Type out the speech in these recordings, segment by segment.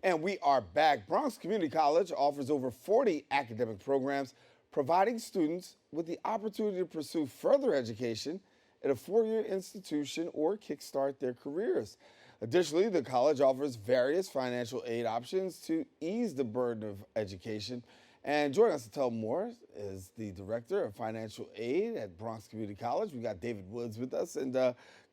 And we are back. Bronx Community College offers over 40 academic programs, providing students with the opportunity to pursue further education at a four-year institution or kickstart their careers. Additionally, the college offers various financial aid options to ease the burden of education. And joining us to tell more is the Director of Financial Aid at Bronx Community College. We got David Woods with us, and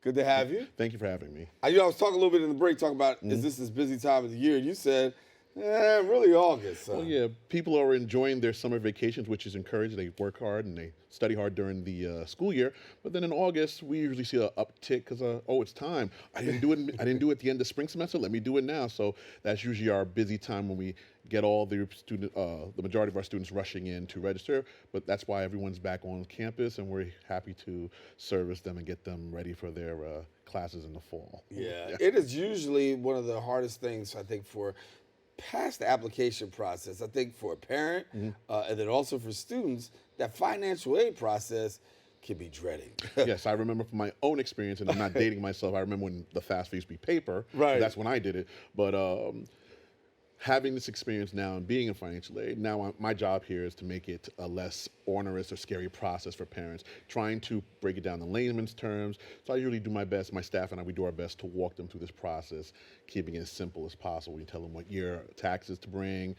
good to have you. Thank you for having me. I was talking a little bit in the break, talking about is this busy time of the year? You said, really August. Well, yeah, people are enjoying their summer vacations, which is encouraged. They work hard and they study hard during the school year. But then in August, we usually see an uptick because, it's time. I didn't do it. I didn't do it at the end of spring semester. Let me do it now. So that's usually our busy time when we get all the the majority of our students rushing in to register. But that's why everyone's back on campus, and we're happy to service them and get them ready for their classes in the fall. Yeah, it is usually one of the hardest things, I think, for past the application process. I think for a parent and then also for students, that financial aid process can be dreading. Yes, I remember from my own experience, and I'm not dating myself. I remember when the FAFSA used to be paper. Right. That's when I did it. But having this experience now and being in financial aid, now my job here is to make it a less onerous or scary process for parents, trying to break it down in layman's terms. So I usually do my best, my staff and I, we do our best to walk them through this process, keeping it as simple as possible. We tell them what year taxes to bring,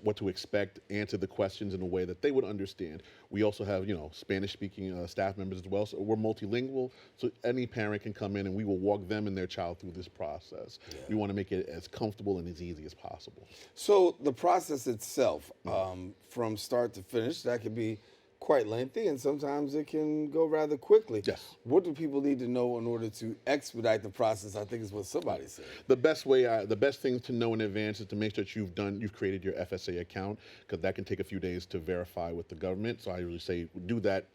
what to expect, answer the questions in a way that they would understand. We also have, Spanish-speaking staff members as well, so we're multilingual, so any parent can come in and we will walk them and their child through this process. Yeah. We want to make it as comfortable and as easy as possible. So the process itself, from start to finish, that can be quite lengthy, and sometimes it can go rather quickly. Yes. What do people need to know in order to expedite the process? I think is what somebody said. The best thing to know in advance is to make sure that you've created your FSA account, because that can take a few days to verify with the government. So I usually say do that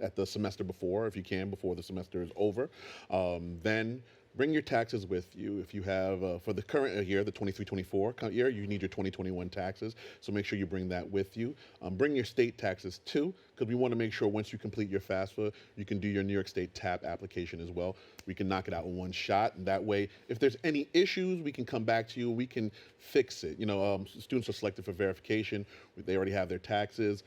at the semester before, if you can, before the semester is over. Then bring your taxes with you. If you have, for the current year, the 23-24 year, you need your 2021 taxes, so make sure you bring that with you. Bring your state taxes too, because we want to make sure once you complete your FAFSA, you can do your New York State TAP application as well. We can knock it out in one shot, and that way, if there's any issues, we can come back to you, we can fix it. Students are selected for verification. They already have their taxes.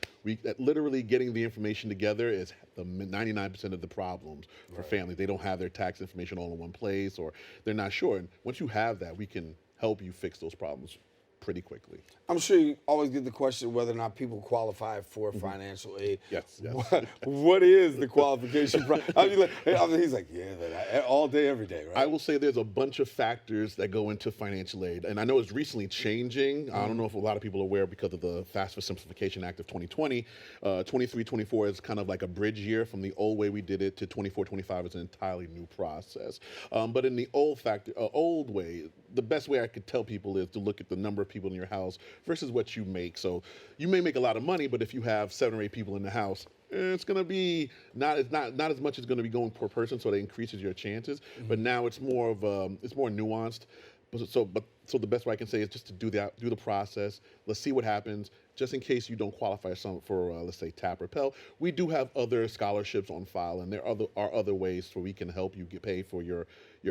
Literally getting the information together is the 99% of the problems for families. They don't have their tax information all in one place, or they're not sure. And once you have that, we can help you fix those problems pretty quickly. I'm sure you always get the question whether or not people qualify for financial aid. Yes. What is the qualification? He's like, all day, every day, right? I will say there's a bunch of factors that go into financial aid, and I know it's recently changing. I don't know if a lot of people are aware because of the FAFSA Simplification Act of 2020. 23-24 is kind of like a bridge year from the old way we did it to 24-25 is an entirely new process. But in the old way, the best way I could tell people is to look at the number of people in your house versus what you make. So you may make a lot of money, but if you have 7 or 8 people in the house, it's going to be not as much as going to be going per person, so that increases your chances. But now it's more nuanced. So the best way I can say is just to do the process. Let's see what happens. Just in case you don't qualify for let's say TAP or Pell, we do have other scholarships on file, and there are other ways where we can help you get paid for your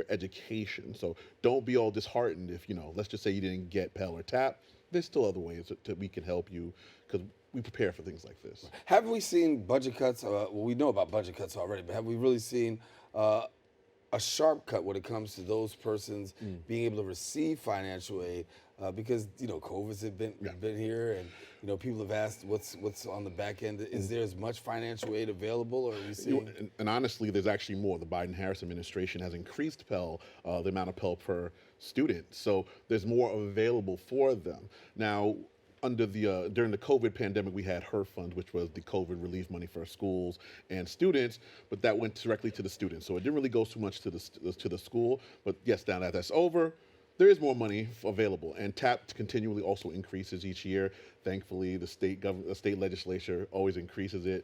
education. So don't be all disheartened if let's just say you didn't get Pell or TAP. There's still other ways that we can help you, because we prepare for things like this. Have we seen budget cuts? We know about budget cuts already, but have we really seen a sharp cut when it comes to those persons being able to receive financial aid? Because COVID's been here, and people have asked what's on the back end. Is there as much financial aid available, or are we seeing? And honestly, there's actually more. The Biden-Harris administration has increased Pell, the amount of Pell per student, so there's more available for them now. During the COVID pandemic, we had HERF funds, which was the COVID relief money for schools and students, but that went directly to the students. So it didn't really go too much to the school. But yes, now that that's over, there is more money available, and TAP continually also increases each year. Thankfully, the state legislature always increases it.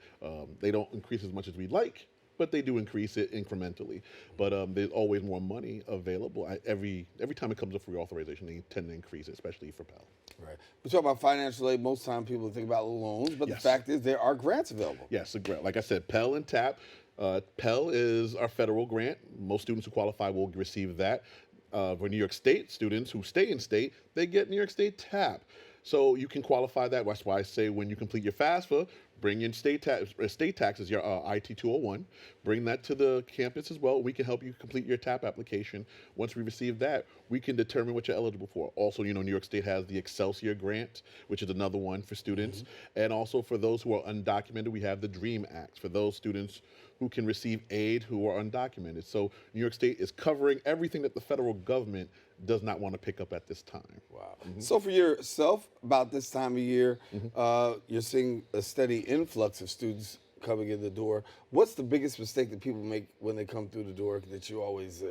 They don't increase as much as we'd like, but they do increase it incrementally. But there's always more money available. Every time it comes up for reauthorization, they tend to increase it, especially for Pell. Right. We talk about financial aid. Most time people think about loans, but the fact is there are grants available. Yes, like I said, Pell and TAP. Pell is our federal grant. Most students who qualify will receive that. For New York State students who stay in state, they get New York State TAP. So you can qualify that. That's why I say when you complete your FAFSA, bring in state taxes, your IT 201. Bring that to the campus as well. We can help you complete your TAP application. Once we receive that, we can determine what you're eligible for. Also, New York State has the Excelsior Grant, which is another one for students. And also for those who are undocumented, we have the DREAM Act for those students who can receive aid who are undocumented. So New York State is covering everything that the federal government does not want to pick up at this time. Wow. So for yourself, about this time of year, you're seeing a steady influx of students coming in the door. What's the biggest mistake that people make when they come through the door that you always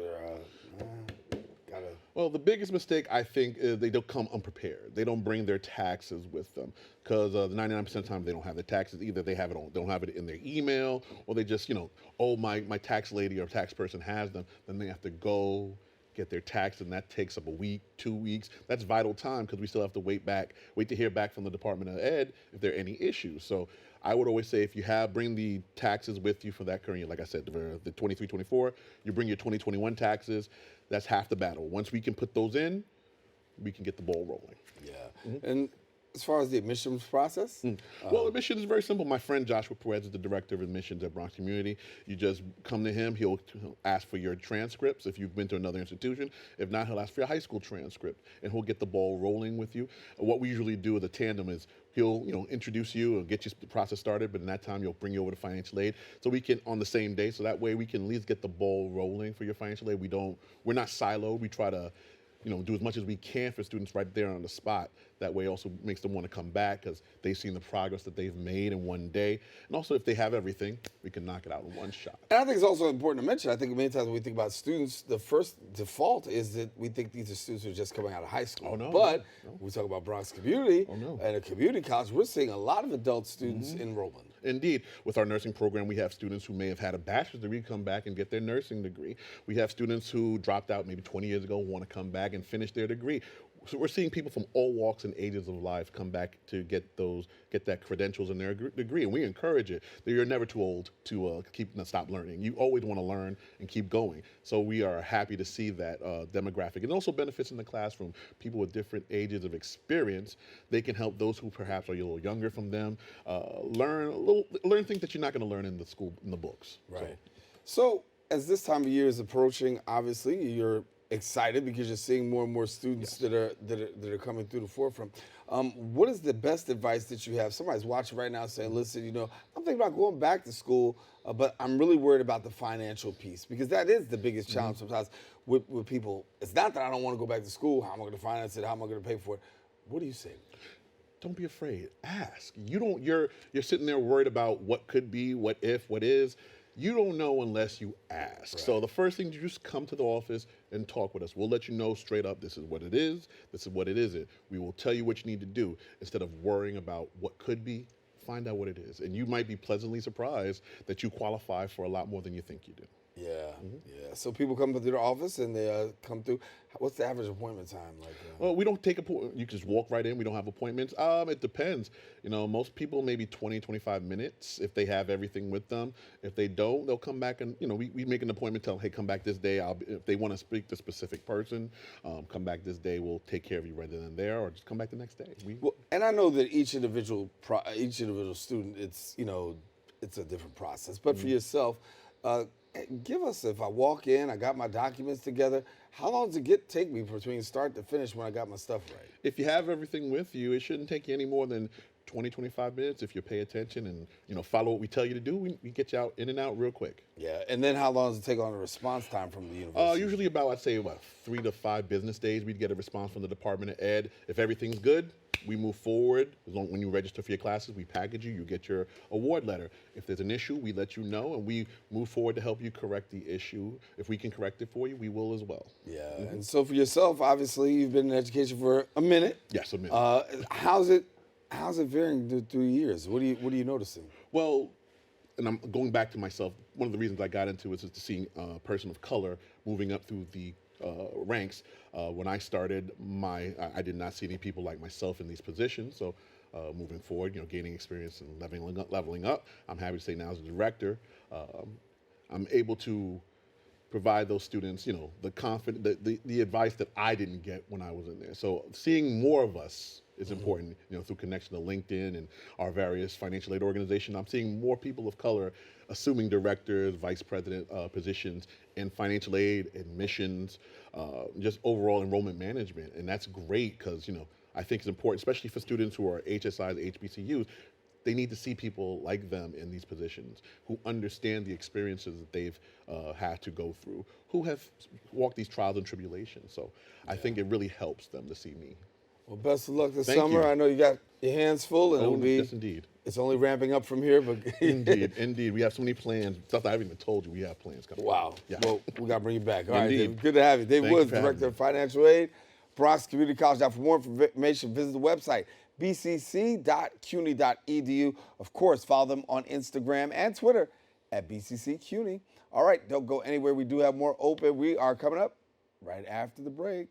gotta? Well, the biggest mistake, I think, is they don't come unprepared. They don't bring their taxes with them because the 99% of the time they don't have the taxes. Either they don't have it in their email, or they just, oh, my tax lady or tax person has them. Then they have to go get their tax, and that takes up a week, 2 weeks. That's vital time because we still have to wait to hear back from the Department of Ed if there are any issues. So I would always say if you bring the taxes with you for that current year, like I said, the 23-24, you bring your 2021 taxes, that's half the battle. Once we can put those in, we can get the ball rolling. Yeah. And as far as the admissions process? Well, admissions is very simple. My friend Joshua Perez is the director of admissions at Bronx Community. You just come to him. He'll ask for your transcripts if you've been to another institution. If not, he'll ask for your high school transcript, and he'll get the ball rolling with you. What we usually do as a tandem is he'll introduce you and get you the process started, but in that time, he'll bring you over to financial aid so we can, on the same day, so that way we can at least get the ball rolling for your financial aid. We're not siloed. We try to do as much as we can for students right there on the spot. That way also makes them want to come back because they've seen the progress that they've made in one day. And also if they have everything, we can knock it out in one shot. And I think it's also important to mention, I think many times when we think about students, the first default is that we think these are students who are just coming out of high school. Oh, no. But no. when we talk about Bronx Community and a community college, we're seeing a lot of adult students enrolling. Indeed. With our nursing program, we have students who may have had a bachelor's degree come back and get their nursing degree. We have students who dropped out maybe 20 years ago, want to come back and finish their degree. So we're seeing people from all walks and ages of life come back to get that credentials in their degree, and we encourage it. That you're never too old to stop learning. You always want to learn and keep going. So we are happy to see that demographic. It also benefits in the classroom. People with different ages of experience, they can help those who perhaps are a little younger from them learn things that you're not going to learn in the books. Right. So as this time of year is approaching, obviously you're excited because you're seeing more and more students that are coming through the forefront. What is the best advice that you have? Somebody's watching right now saying, listen, I'm thinking about going back to school, but I'm really worried about the financial piece because that is the biggest challenge sometimes with people. It's not that I don't want to go back to school. How am I going to finance it? How am I going to pay for it? What do you say? Don't be afraid. Ask. You're sitting there worried about what could be, what if, what is. You don't know unless you ask. Right. So the first thing, you just come to the office and talk with us. We'll let you know straight up, this is what it is, this is what it isn't. We will tell you what you need to do. Instead of worrying about what could be, find out what it is. And you might be pleasantly surprised that you qualify for a lot more than you think you do. Yeah, yeah. So people come through the office and they come through. What's the average appointment time like? Well, we don't take you can just walk right in. We don't have appointments. It depends. Most people maybe 20, 25 minutes if they have everything with them. If they don't, they'll come back and we make an appointment. Tell them, hey, come back this day. If they want to speak to a specific person, come back this day. We'll take care of you right then and there, or just come back the next day. Well, and I know that each individual student, it's it's a different process. But for yourself. Give us, if I walk in, I got my documents together, how long does it take me between start to finish when I got my stuff right? If you have everything with you, it shouldn't take you any more than 20, 25 minutes if you pay attention and follow what we tell you to do. We get you out in and out real quick. Yeah, and then how long does it take on a response time from the university? Usually I'd say 3 to 5 business days. We'd get a response from the Department of Ed. If everything's good, we move forward. When you register for your classes, we package you get your award letter. If there's an issue, we let you know, and we move forward to help you correct the issue. If we can correct it for you, we will as well. Yeah, and so for yourself, obviously, you've been in education for a minute. Yes, a minute. How's it varying through years? What are you noticing? Well, and I'm going back to myself, one of the reasons I got into it is to see a person of color moving up through the ranks. When I started, I did not see any people like myself in these positions. So moving forward, gaining experience and leveling up, I'm happy to say now as a director, I'm able to provide those students, the advice that I didn't get when I was in there. So seeing more of us is important, through connection to LinkedIn and our various financial aid organizations. I'm seeing more people of color assuming directors, vice president positions in financial aid, admissions, just overall enrollment management. And that's great because, I think it's important, especially for students who are HSIs, HBCUs, they need to see people like them in these positions who understand the experiences that they've had to go through, who have walked these trials and tribulations. So I think it really helps them to see me. Well, best of luck this Thank summer. you. I know you got your hands full, and Yes, indeed. It's only ramping up from here, but Indeed. We have so many plans, stuff I haven't even told you we have plans coming. Wow. Yeah. Well, we got to bring you back. All right, Indeed. Dave. Good to have you. Dave Thank you Woods, for having Director me. of Financial Aid, Bronx Community College. Now, for more information, visit the website, bcc.cuny.edu. Of course, follow them on Instagram and Twitter at BCCCUNY. All right, don't go anywhere. We do have more open. We are coming up right after the break.